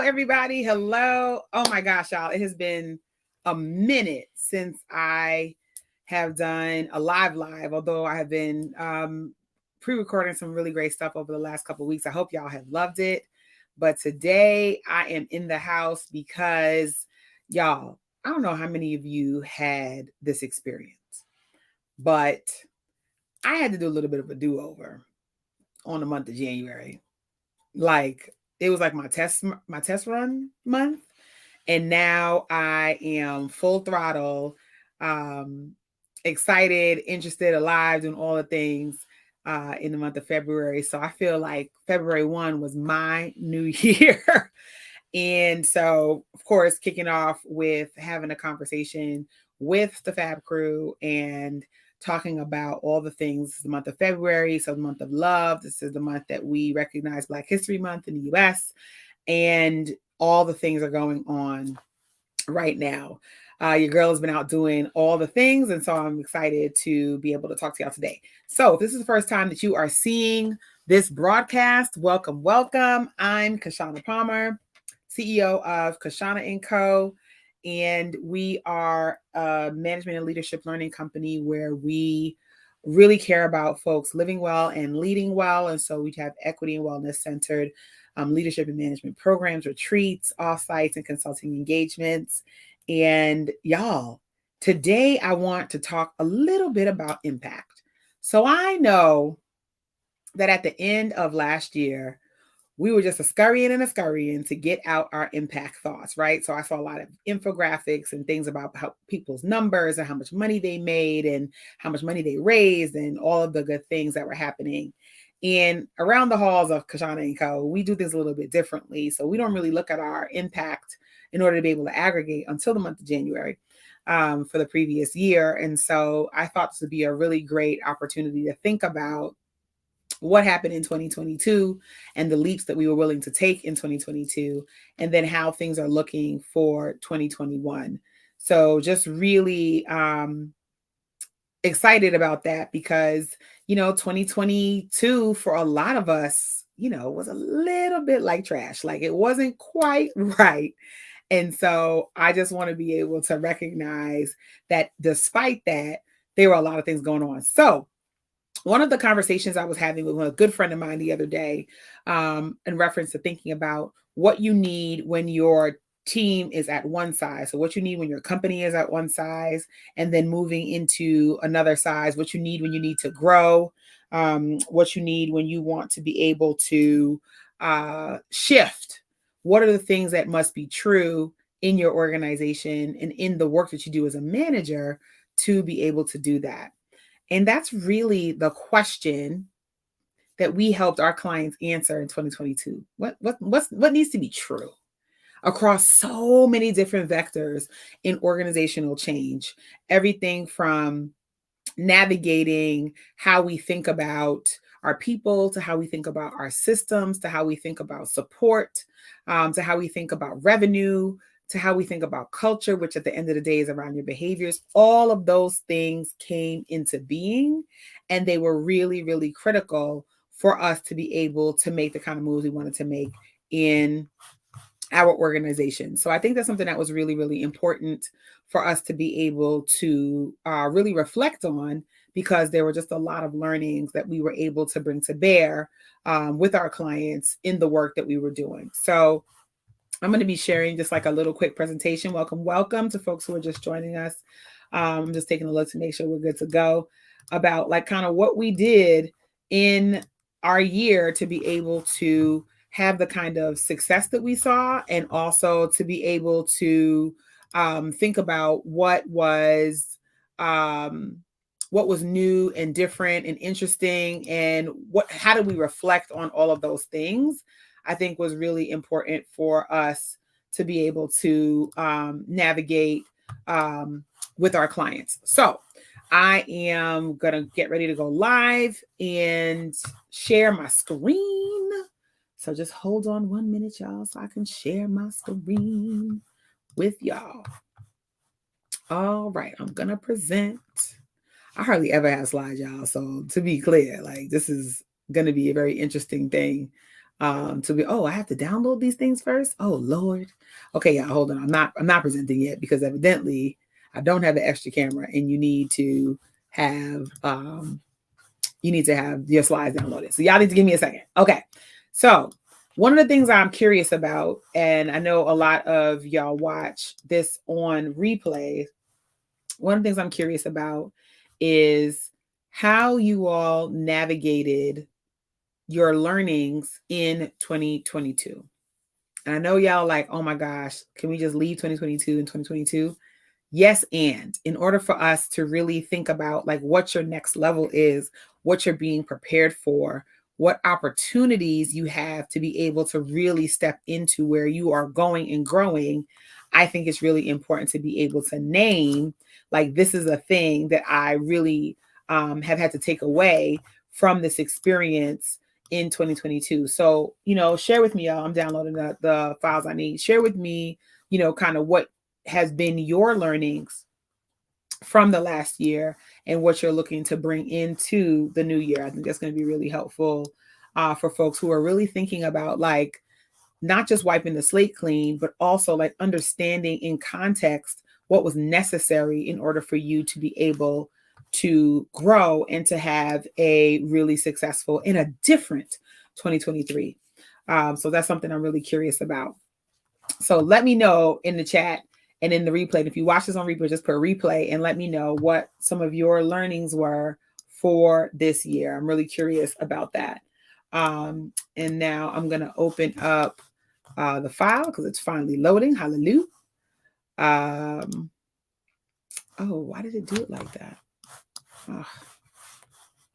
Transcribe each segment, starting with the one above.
everybody. Hello. Oh my gosh, y'all. It has been a minute since I have done a live, although I have been pre-recording some really great stuff over the last couple of weeks. I hope y'all have loved it. But today I am in the house because, y'all, I don't know how many of you had this experience, but I had to do a little bit of a do-over on the month of January. Like, it was like my test run month, and now I am full throttle, excited, interested, alive, doing all the things in the month of February. So I feel like February 1 was my new year. And so, of course, kicking off with having a conversation with the Fab Crew and talking about all the things. This is the month of February, so the month of love. This is the month that we recognize Black History Month in the U.S., and all the things are going on right now. Your girl has been out doing all the things, and so I'm excited to be able to talk to y'all today. So if this is the first time that you are seeing this broadcast, welcome, welcome. I'm Kishshana Palmer, CEO of Kishshana Co, and we are a management and leadership learning company where we really care about folks living well and leading well. And so we have equity and wellness centered leadership and management programs, retreats, offsites, and consulting engagements. And y'all, today I want to talk a little bit about impact. So I know that at the end of last year, we were just a scurrying to get out our impact thoughts, right? So I saw a lot of infographics and things about how people's numbers and how much money they made and how much money they raised and all of the good things that were happening. And around the halls of Kishshana Co, we do things a little bit differently. So we don't really look at our impact in order to be able to aggregate until the month of January for the previous year. And so I thought this would be a really great opportunity to think about what happened in 2022 and the leaps that we were willing to take in 2022, and then how things are looking for 2021. So just really excited about that because, 2022 for a lot of us, was a little bit like trash. Like it wasn't quite right. And so I just want to be able to recognize that despite that, there were a lot of things going on. So one of the conversations I was having with a good friend of mine the other day, in reference to thinking about what you need when your team is at one size. So what you need when your company is at one size, and then moving into another size, what you need when you need to grow, what you need when you want to be able to shift. What are the things that must be true in your organization and in the work that you do as a manager to be able to do that? And that's really the question that we helped our clients answer in 2022. What needs to be true across so many different vectors in organizational change? Everything from navigating how we think about our people, to how we think about our systems, to how we think about support, to how we think about revenue, to how we think about culture, which at the end of the day is around your behaviors. All of those things came into being, and they were really, really critical for us to be able to make the kind of moves we wanted to make in our organization. So I think that's something that was really, really important for us to be able to really reflect on, because there were just a lot of learnings that we were able to bring to bear with our clients in the work that we were doing. So I'm going to be sharing just like a little quick presentation. Welcome to folks who are just joining us. I'm just taking a look to make sure we're good to go about like kind of what we did in our year to be able to have the kind of success that we saw, and also to be able to think about what was new and different and interesting, and how do we reflect on all of those things. I think was really important for us to be able to navigate with our clients. So I am going to get ready to go live and share my screen. So just hold on 1 minute, y'all, so I can share my screen with y'all. All right, I'm going to present. I hardly ever have slides, y'all. So to be clear, like this is going to be a very interesting thing to be, oh, I have to download these things first. Oh Lord. Okay, yeah, hold on. I'm not presenting yet because evidently I don't have the extra camera, and you need to have your slides downloaded. So y'all need to give me a second. Okay. So one of the things I'm curious about, and I know a lot of y'all watch this on replay, one of the things I'm curious about is how you all navigated your learnings in 2022. And I know y'all like, oh my gosh, can we just leave 2022 and 2022? Yes, and in order for us to really think about like what your next level is, what you're being prepared for, what opportunities you have to be able to really step into where you are going and growing, I think it's really important to be able to name, like, this is a thing that I really have had to take away from this experience in 2022. So, share with me, y'all. I'm downloading the files I need. Share with me, kind of what has been your learnings from the last year and what you're looking to bring into the new year. I think that's going to be really helpful for folks who are really thinking about like not just wiping the slate clean, but also like understanding in context what was necessary in order for you to be able to grow and to have a really successful and a different 2023. So that's something I'm really curious about. So let me know in the chat and in the replay. And if you watch this on replay, just put replay and let me know what some of your learnings were for this year. I'm really curious about that. And now I'm going to open up the file because it's finally loading. Hallelujah. Oh, why did it do it like that? Oh,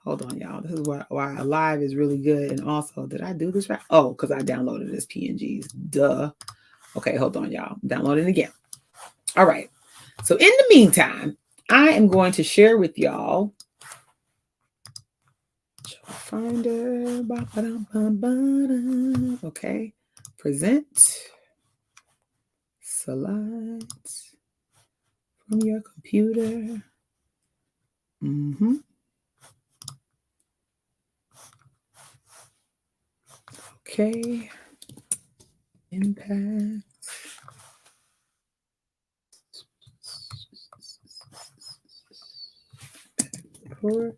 hold on, y'all. This is why live is really good. And also, did I do this right? Oh, because I downloaded this PNGs. Duh. Okay, hold on, y'all. Download it again. All right. So in the meantime, I am going to share with y'all. Finder. Okay. Present. Slides from your computer. Okay. Impact. Report.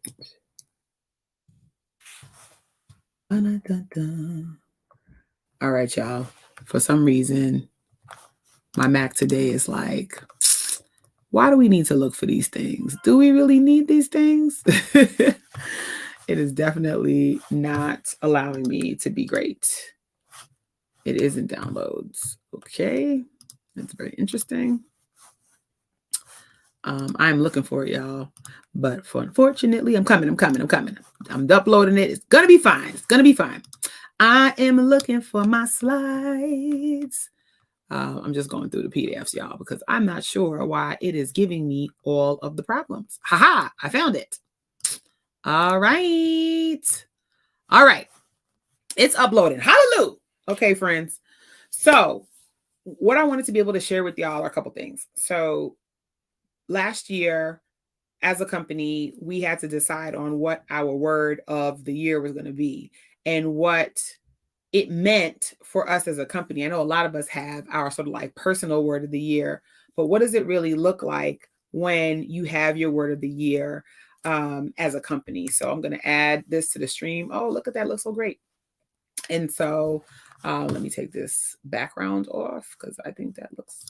All right, y'all. For some reason, my Mac today is like, why do we need to look for these things? Do we really need these things? It is definitely not allowing me to be great. It isn't downloads. Okay. That's very interesting. I'm looking for it, y'all. But unfortunately, I'm coming. I'm uploading it. It's going to be fine. I am looking for my slides. I'm just going through the PDFs, y'all, because I'm not sure why it is giving me all of the problems. Haha, I found it. All right. It's uploading. Hallelujah. Okay, friends. So what I wanted to be able to share with y'all are a couple things. So last year, as a company, we had to decide on what our word of the year was going to be and what it meant for us as a company. I know a lot of us have our sort of like personal word of the year, but what does it really look like when you have your word of the year as a company? So I'm going to add this to the stream. Oh, look at that. Looks so great. And so let me take this background off because I think that looks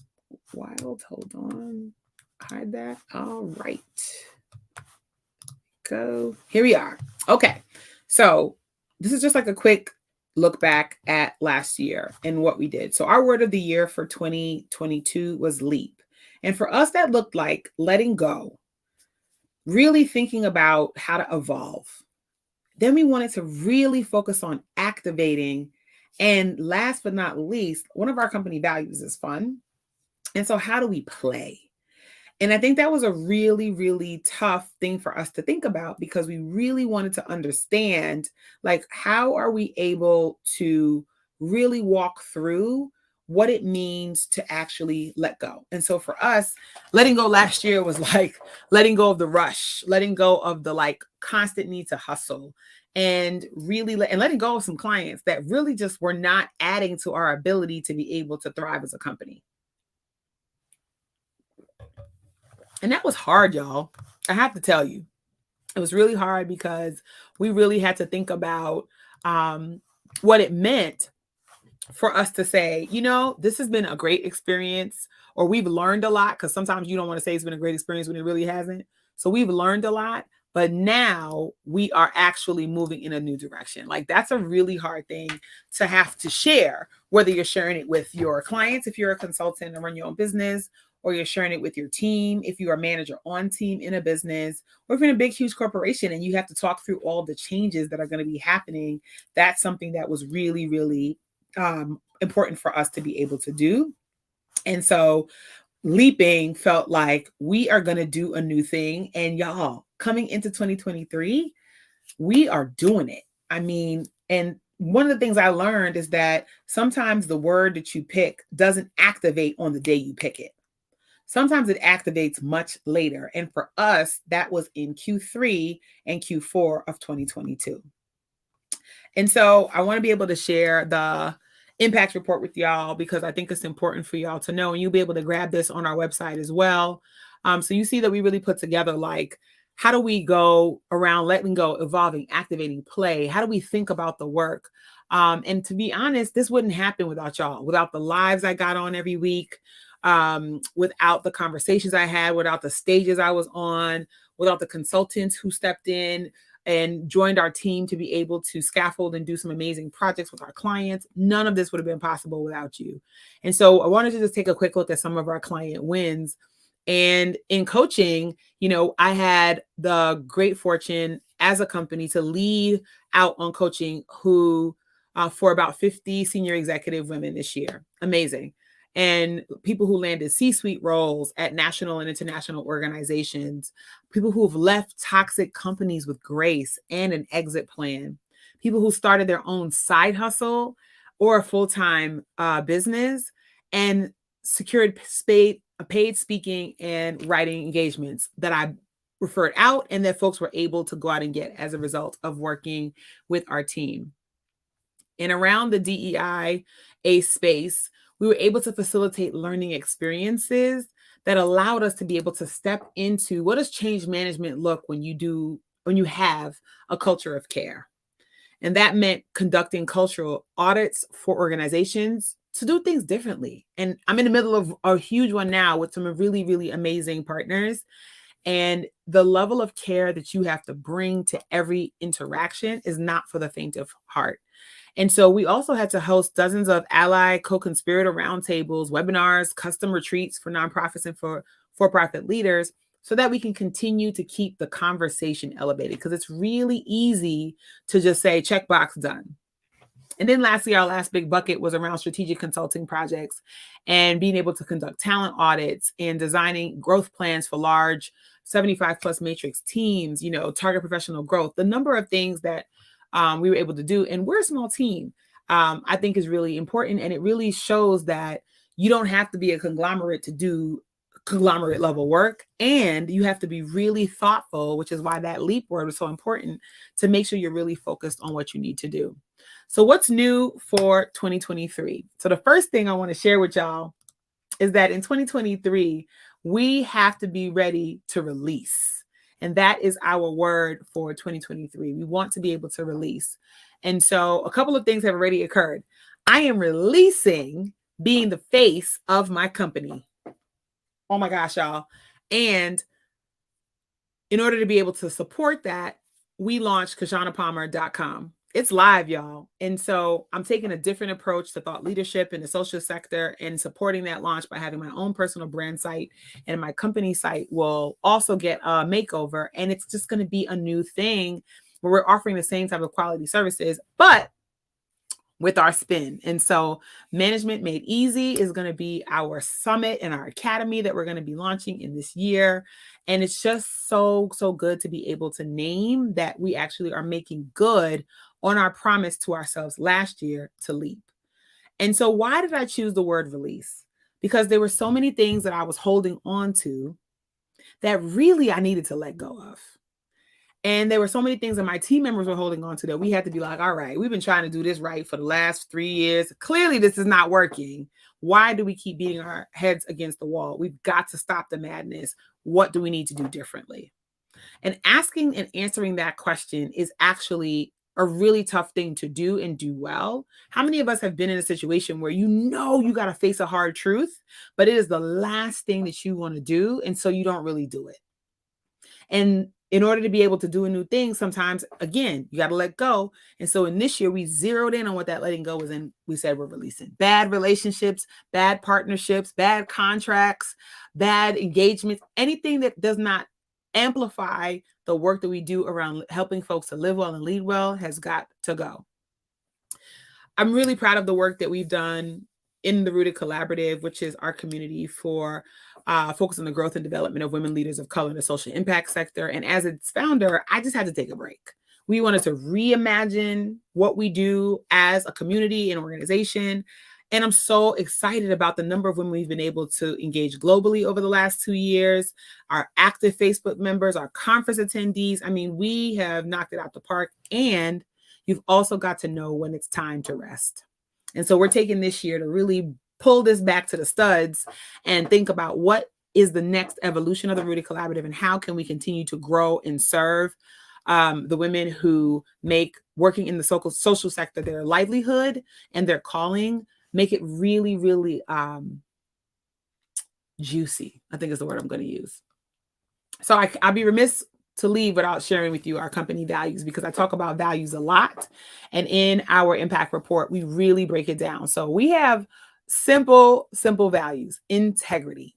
wild. Hold on. Hide that. All right. Go. Here we are. Okay. So this is just like a quick look back at last year and what we did. So our word of the year for 2022 was leap. And for us, that looked like letting go, really thinking about how to evolve. Then we wanted to really focus on activating. And last but not least, one of our company values is fun. And so how do we play? And I think that was a really, really tough thing for us to think about because we really wanted to understand, like, how are we able to really walk through what it means to actually let go? And so for us, letting go last year was like letting go of the rush, letting go of the like constant need to hustle and really letting go of some clients that really just were not adding to our ability to be able to thrive as a company. And that was hard, y'all. I have to tell you, it was really hard because we really had to think about what it meant for us to say, this has been a great experience, or we've learned a lot, because sometimes you don't want to say it's been a great experience when it really hasn't. So we've learned a lot, but now we are actually moving in a new direction. Like, that's a really hard thing to have to share, whether you're sharing it with your clients, if you're a consultant and run your own business, or you're sharing it with your team, if you're a manager on team in a business, or if you're in a big, huge corporation and you have to talk through all the changes that are going to be happening. That's something that was really, really important for us to be able to do. And so leaping felt like we are going to do a new thing. And y'all, coming into 2023, we are doing it. I mean, and one of the things I learned is that sometimes the word that you pick doesn't activate on the day you pick it. Sometimes it activates much later. And for us, that was in Q3 and Q4 of 2022. And so I want to be able to share the impact report with y'all, because I think it's important for y'all to know, and you'll be able to grab this on our website as well. So you see that we really put together, like, how do we go around letting go, evolving, activating, play? How do we think about the work? And to be honest, this wouldn't happen without y'all, without the lives I got on every week, without the conversations I had, without the stages I was on, without the consultants who stepped in and joined our team to be able to scaffold and do some amazing projects with our clients. None of this would have been possible without you. And so I wanted to just take a quick look at some of our client wins. And in coaching, I had the great fortune as a company to lead out on coaching for about 50 senior executive women this year. Amazing. And people who landed C-suite roles at national and international organizations, people who have left toxic companies with grace and an exit plan, people who started their own side hustle or a full-time business and secured paid speaking and writing engagements that I referred out and that folks were able to go out and get as a result of working with our team. And around the DEI space, we were able to facilitate learning experiences that allowed us to be able to step into what does change management look when you have a culture of care. And that meant conducting cultural audits for organizations to do things differently. And I'm in the middle of a huge one now with some really, really amazing partners. And the level of care that you have to bring to every interaction is not for the faint of heart. And so we also had to host dozens of ally co-conspirator roundtables, webinars, custom retreats for nonprofits and for-profit leaders, so that we can continue to keep the conversation elevated, because it's really easy to just say, checkbox done. And then lastly, our last big bucket was around strategic consulting projects and being able to conduct talent audits and designing growth plans for large 75 plus matrix teams, target professional growth, the number of things that we were able to do. And we're a small team, I think is really important. And it really shows that you don't have to be a conglomerate to do conglomerate level work. And you have to be really thoughtful, which is why that LEAP word was so important, to make sure you're really focused on what you need to do. So what's new for 2023? So the first thing I want to share with y'all is that in 2023, we have to be ready to release. And that is our word for 2023. We want to be able to release. And so a couple of things have already occurred. I am releasing being the face of my company. Oh my gosh, y'all. And in order to be able to support that, we launched KishshanaPalmer.com. It's live, y'all. And so I'm taking a different approach to thought leadership in the social sector and supporting that launch by having my own personal brand site, and my company site will also get a makeover. And it's just going to be a new thing where we're offering the same type of quality services, but with our spin. And so Management Made Easy is going to be our summit and our academy that we're going to be launching in this year. And it's just so good to be able to name that we actually are making good on our promise to ourselves last year to leap. And so why did I choose the word release? Because there were so many things that I was holding on to that really I needed to let go of. And there were so many things that my team members were holding on to that we had to be like, all right, we've been trying to do this right for the last 3 years. Clearly, this is not working. Why do we keep beating our heads against the wall? We've got to stop the madness. What do we need to do differently? And asking and answering that question is actually a really tough thing to do and do well. How many of us have been in a situation where you got to face a hard truth, but it is the last thing that you want to do, and so you don't really do it? And in order to be able to do a new thing, sometimes, again, you got to let go. And so in this year, we zeroed in on what that letting go was. And we said we're releasing bad relationships, bad partnerships, bad contracts, bad engagements, anything that does not amplify the work that we do around helping folks to live well and lead well has got to go. I'm really proud of the work that we've done in the Rooted Collaborative, which is our community for focus on the growth and development of women leaders of color in the social impact sector. And as its founder, I just had to take a break. We wanted to reimagine what we do as a community and organization. And I'm so excited about the number of women we've been able to engage globally over the last 2 years, our active Facebook members, our conference attendees. I mean, we have knocked it out the park. And you've also got to know when it's time to rest. And so we're taking this year to really pull this back to the studs and think about what is the next evolution of the Rooted Collaborative and how can we continue to grow and serve the women who make working in the social sector their livelihood and their calling, make it really, really juicy, I think is the word I'm going to use. So I'll be remiss to leave without sharing with you our company values, because I talk about values a lot. And in our impact report, we really break it down. So we have simple values. Integrity.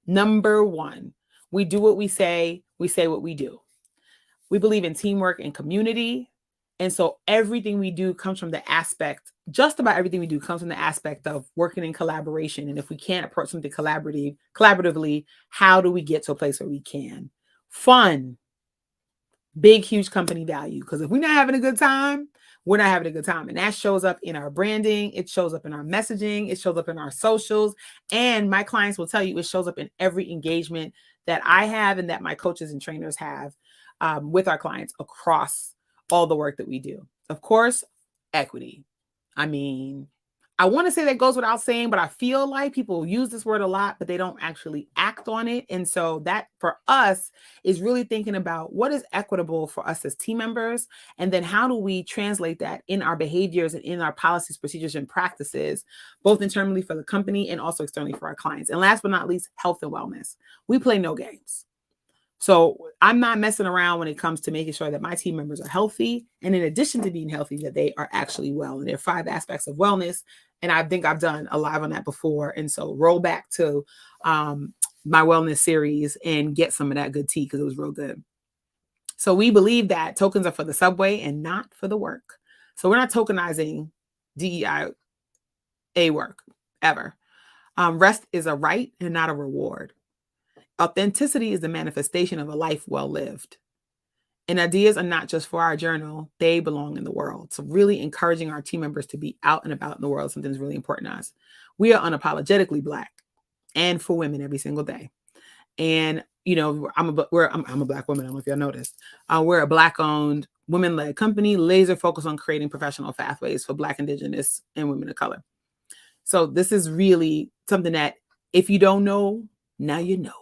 Number 1, we do what we say what we do. We believe in teamwork and community. And so everything we do comes from the aspect, just about everything we do comes from the aspect of working in collaboration. And if we can't approach something collaboratively, how do we get to a place where we can? Fun, big, huge company value. Because if we're not having a good time, we're not having a good time. And that shows up in our branding. It shows up in our messaging. It shows up in our socials. And my clients will tell you it shows up in every engagement that I have and that my coaches and trainers have with our clients across all the work that we do. Of course, equity. I mean, I want to say that goes without saying, but I feel like people use this word a lot, but they don't actually act on it. And so that for us is really thinking about what is equitable for us as team members. And then how do we translate that in our behaviors and in our policies, procedures, and practices, both internally for the company and also externally for our clients. And last but not least, health and wellness. We play no games. So I'm not messing around when it comes to making sure that my team members are healthy. And in addition to being healthy, that they are actually well. And there are 5 aspects of wellness. And I think I've done a live on that before. And so roll back to my wellness series and get some of that good tea because it was real good. So we believe that tokens are for the subway and not for the work. So we're not tokenizing DEI work ever. Rest is a right and not a reward. Authenticity is the manifestation of a life well lived. And ideas are not just for our journal, they belong in the world. So really encouraging our team members to be out and about in the world, something that's really important to us. We are unapologetically Black and for women every single day. And, you know, I'm a Black woman. I don't know if y'all noticed. We're a Black-owned, women-led company, laser focused on creating professional pathways for Black, Indigenous, and women of color. So this is really something that if you don't know, now you know.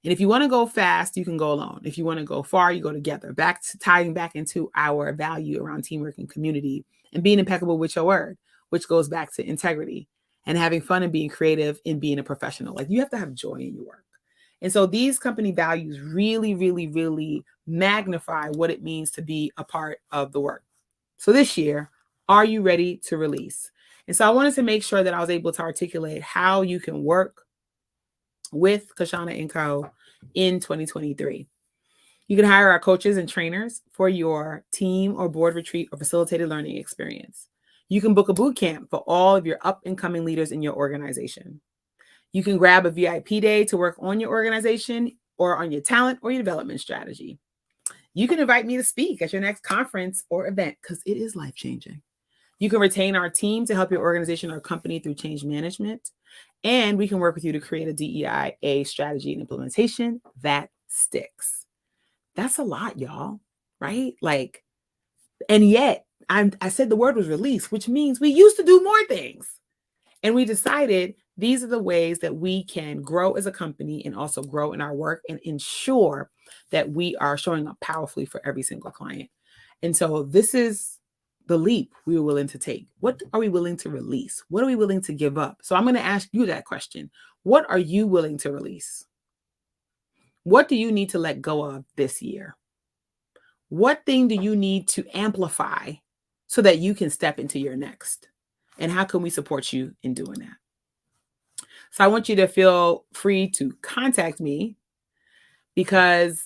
And if you want to go fast, you can go alone. If you want to go far, you go together. Tying back into our value around teamwork and community and being impeccable with your word, which goes back to integrity and having fun and being creative and being a professional. Like you have to have joy in your work. And so these company values really, really, really magnify what it means to be a part of the work. So this year, are you ready to release? And so I wanted to make sure that I was able to articulate how you can work with Kishshana Co in 2023. You can hire our coaches and trainers for your team or board retreat or facilitated learning experience. You can book a boot camp for all of your up and coming leaders in your organization. You can grab a VIP day to work on your organization or on your talent or your development strategy. You can invite me to speak at your next conference or event because it is life-changing. You can retain our team to help your organization or company through change management. And we can work with you to create a DEIA strategy and implementation that sticks. That's a lot, y'all, right? Like, and yet I said the word was release, which means we used to do more things. And we decided these are the ways that we can grow as a company and also grow in our work and ensure that we are showing up powerfully for every single client. And so this is the leap we were willing to take. What are we willing to release? What are we willing to give up? So I'm going to ask you that question. What are you willing to release? What do you need to let go of this year? What thing do you need to amplify so that you can step into your next? And how can we support you in doing that? So I want you to feel free to contact me because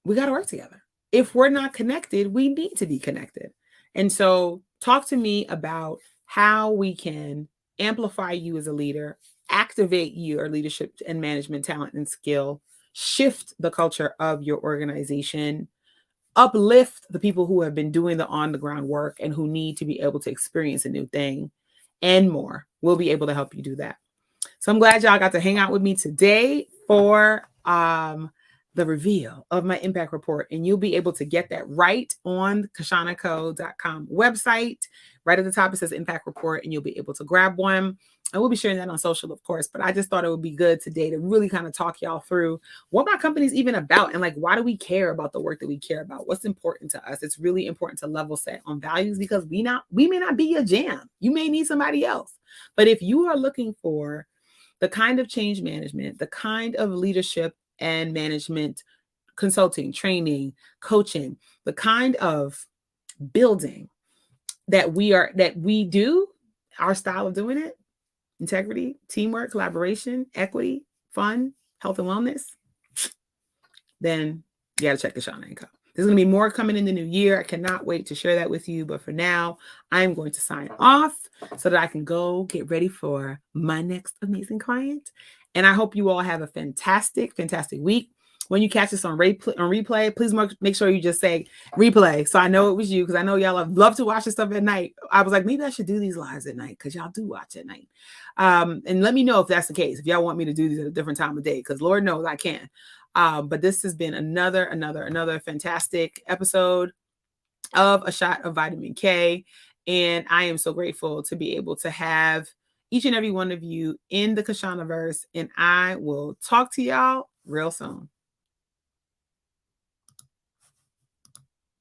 we got to work together. If we're not connected, we need to be connected. And so talk to me about how we can amplify you as a leader, activate your leadership and management talent and skill, shift the culture of your organization, uplift the people who have been doing the on the ground work and who need to be able to experience a new thing and more. We'll be able to help you do that. So I'm glad y'all got to hang out with me today for the reveal of my impact report. And you'll be able to get that right on KISHSHANACO.com website. Right at the top, it says impact report, and you'll be able to grab one. And we'll be sharing that on social, of course. But I just thought it would be good today to really kind of talk y'all through what my company is even about and like, why do we care about the work that we care about? What's important to us? It's really important to level set on values because we may not be your jam. You may need somebody else. But if you are looking for the kind of change management, the kind of leadership and management consulting, training, coaching, the kind of building that we do, our style of doing it, integrity, teamwork, collaboration, equity, fun, health and wellness, then you got to check Kishshana Co. There's going to be more coming in the new year. I cannot wait to share that with you. But for now, I'm going to sign off so that I can go get ready for my next amazing client. And I hope you all have a fantastic, fantastic week. When you catch this on replay, please make sure you just say replay so I know it was you, because I know y'all love to watch this stuff at night. I was like, maybe I should do these lives at night because y'all do watch at night. And let me know if that's the case, if y'all want me to do these at a different time of day, because Lord knows I can. But this has been another fantastic episode of A Shot of Vitamin K. And I am so grateful to be able to have each and every one of you in the Kishshanaverse. And I will talk to y'all real soon.